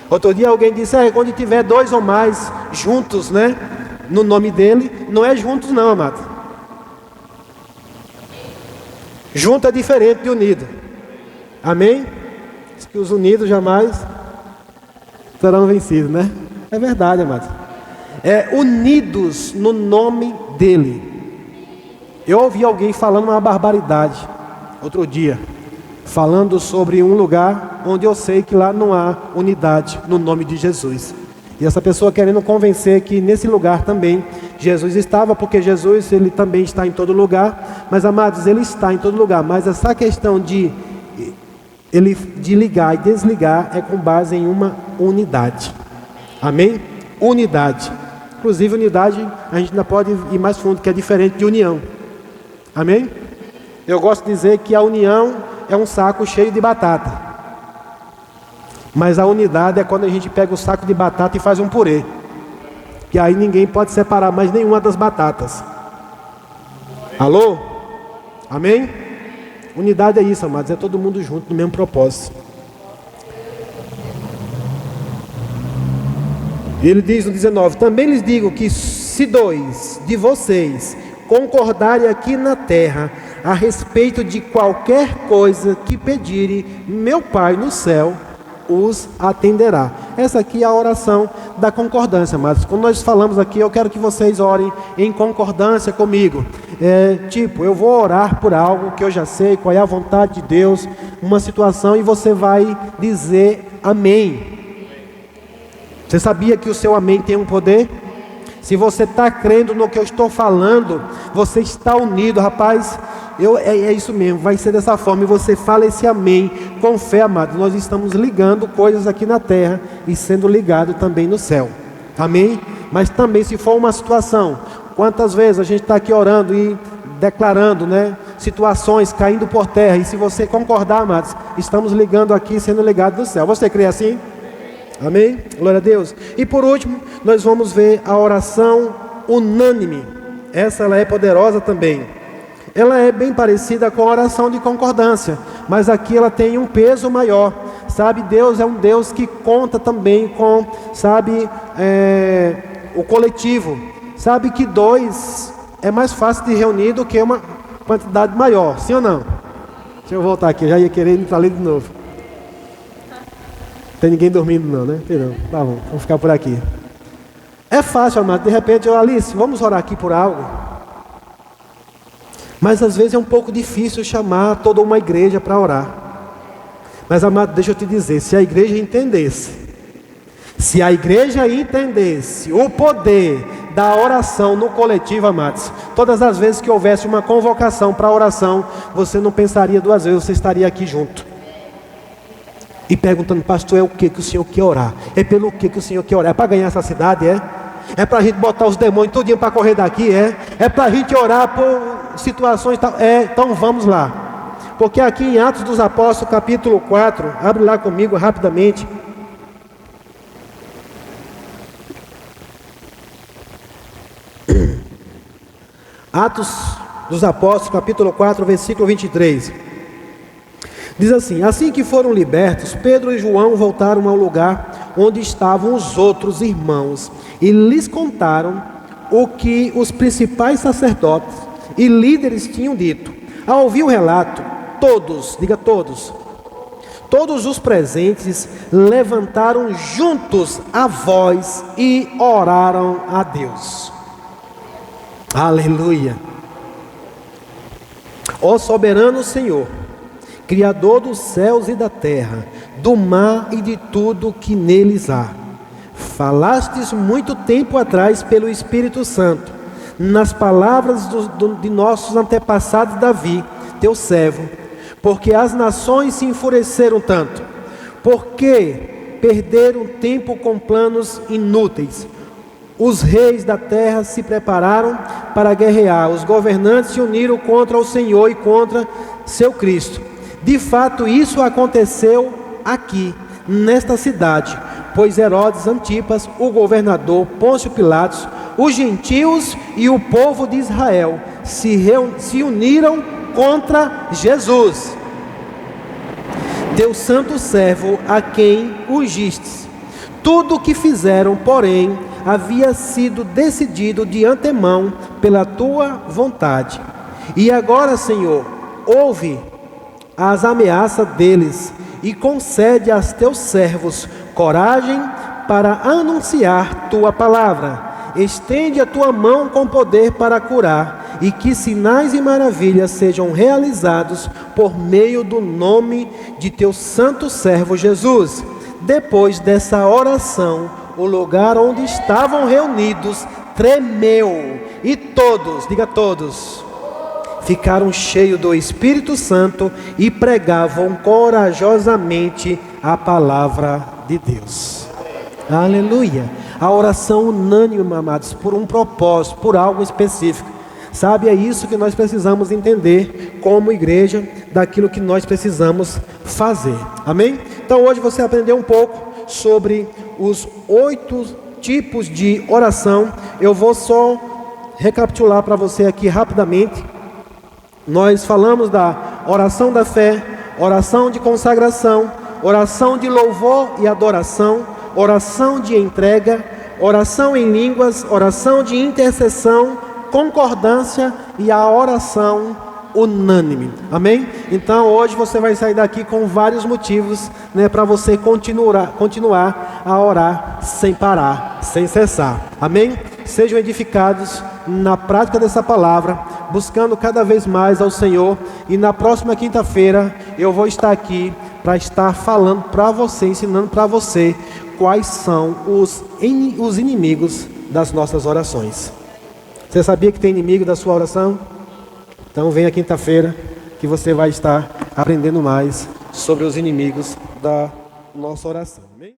Outro dia alguém disse, onde tiver 2 ou mais juntos, né? No nome dele, não é juntos não, amado. Junto é diferente de unido. Amém? Diz que os unidos jamais serão vencidos, né? É verdade, amado. Unidos no nome dele. Eu ouvi alguém falando uma barbaridade outro dia, falando sobre um lugar onde eu sei que lá não há unidade no nome de Jesus. E essa pessoa querendo convencer que nesse lugar também Jesus estava, porque Jesus ele também está em todo lugar. Mas, amados, ele está em todo lugar, mas essa questão de ligar e desligar é com base em uma unidade. Amém? Unidade. Inclusive unidade a gente ainda pode ir mais fundo, que é diferente de união. Amém? Eu gosto de dizer que a união é um saco cheio de batata. Mas a unidade é quando a gente pega o saco de batata e faz um purê. Que aí ninguém pode separar mais nenhuma das batatas. Alô? Amém? Unidade é isso, amados. É todo mundo junto no mesmo propósito. Ele diz no 19: também lhes digo que se 2 de vocês concordarem aqui na terra a respeito de qualquer coisa que pedirem, meu Pai no céu os atenderá. Essa aqui é a oração da concordância, mas quando nós falamos aqui, eu quero que vocês orem em concordância comigo. Eu vou orar por algo que eu já sei qual é a vontade de Deus, uma situação, e você vai dizer amém. Você sabia que o seu amém tem um poder? Se você está crendo no que eu estou falando, você está unido, rapaz. É isso mesmo, vai ser dessa forma. E você fala esse amém com fé, amado. Nós estamos ligando coisas aqui na terra e sendo ligado também no céu. Amém? Mas também, se for uma situação, quantas vezes a gente está aqui orando e declarando, né? Situações caindo por terra. E se você concordar, amados, estamos ligando aqui, sendo ligados no céu. Você crê assim? Amém? Glória a Deus. E por último, nós vamos ver a oração unânime. Ela é poderosa também. Ela é bem parecida com a oração de concordância, mas aqui ela tem um peso maior. sabe, Deus é um Deus que conta também com, sabe, o coletivo. Sabe que dois é mais fácil de reunir do que uma quantidade maior, sim ou não? Deixa eu voltar aqui, eu já ia querer entrar ali de novo. Não tem ninguém dormindo não, né? Não. Tá bom, vamos ficar por aqui. É fácil, amado, de repente, Alice, vamos orar aqui por algo. Mas às vezes é um pouco difícil chamar toda uma igreja para orar. Mas, amado, deixa eu te dizer, se a igreja entendesse o poder da oração no coletivo, amados, todas as vezes que houvesse uma convocação para oração, você não pensaria duas vezes, você estaria aqui junto. E perguntando, pastor, é o que o senhor quer orar? É pelo que o senhor quer orar? É para ganhar essa cidade, é? É para a gente botar os demônios tudinho para correr daqui, é? É para a gente orar por situações tal? É, então vamos lá. Porque aqui em Atos dos Apóstolos, capítulo 4, abre lá comigo rapidamente. Atos dos Apóstolos, capítulo 4, versículo 23. Diz assim: assim que foram libertos, Pedro e João voltaram ao lugar onde estavam os outros irmãos e lhes contaram o que os principais sacerdotes e líderes tinham dito. Ao ouvir o relato, todos os presentes levantaram juntos a voz e oraram a Deus. Aleluia. Ó soberano Senhor, Criador dos céus e da terra, do mar e de tudo que neles há, falastes muito tempo atrás pelo Espírito Santo, nas palavras de nossos antepassados Davi, teu servo, porque as nações se enfureceram tanto, porque perderam tempo com planos inúteis. Os reis da terra se prepararam para guerrear, os governantes se uniram contra o Senhor e contra seu Cristo. De fato, isso aconteceu aqui, nesta cidade, pois Herodes Antipas, o governador, Pôncio Pilatos, os gentios e o povo de Israel se uniram contra Jesus, teu santo servo, a quem ungistes. Tudo o que fizeram, porém, havia sido decidido de antemão pela tua vontade. E agora, Senhor, ouve as ameaças deles e concede a teus servos coragem para anunciar tua palavra. Estende a tua mão com poder para curar, e que sinais e maravilhas sejam realizados por meio do nome de teu santo servo Jesus. Depois dessa oração, o lugar onde estavam reunidos tremeu, e todos, diga todos, ficaram cheios do Espírito Santo e pregavam corajosamente a palavra de Deus. Aleluia. A oração unânime, amados, por um propósito, por algo específico. Sabe, é isso que nós precisamos entender como igreja, daquilo que nós precisamos fazer. Amém? Então hoje você aprendeu um pouco sobre os 8 tipos de oração. Eu vou só recapitular para você aqui rapidamente. Nós falamos da oração da fé, oração de consagração, oração de louvor e adoração, oração de entrega, oração em línguas, oração de intercessão, concordância e a oração unânime. Amém? Então hoje você vai sair daqui com vários motivos, para você continuar a orar sem parar, sem cessar. Amém? Sejam edificados na prática dessa palavra, buscando cada vez mais ao Senhor. E na próxima quinta-feira eu vou estar aqui para estar falando para você, ensinando para você quais são os inimigos das nossas orações. Você sabia que tem inimigo da sua oração? Então venha quinta-feira que você vai estar aprendendo mais sobre os inimigos da nossa oração. Amém?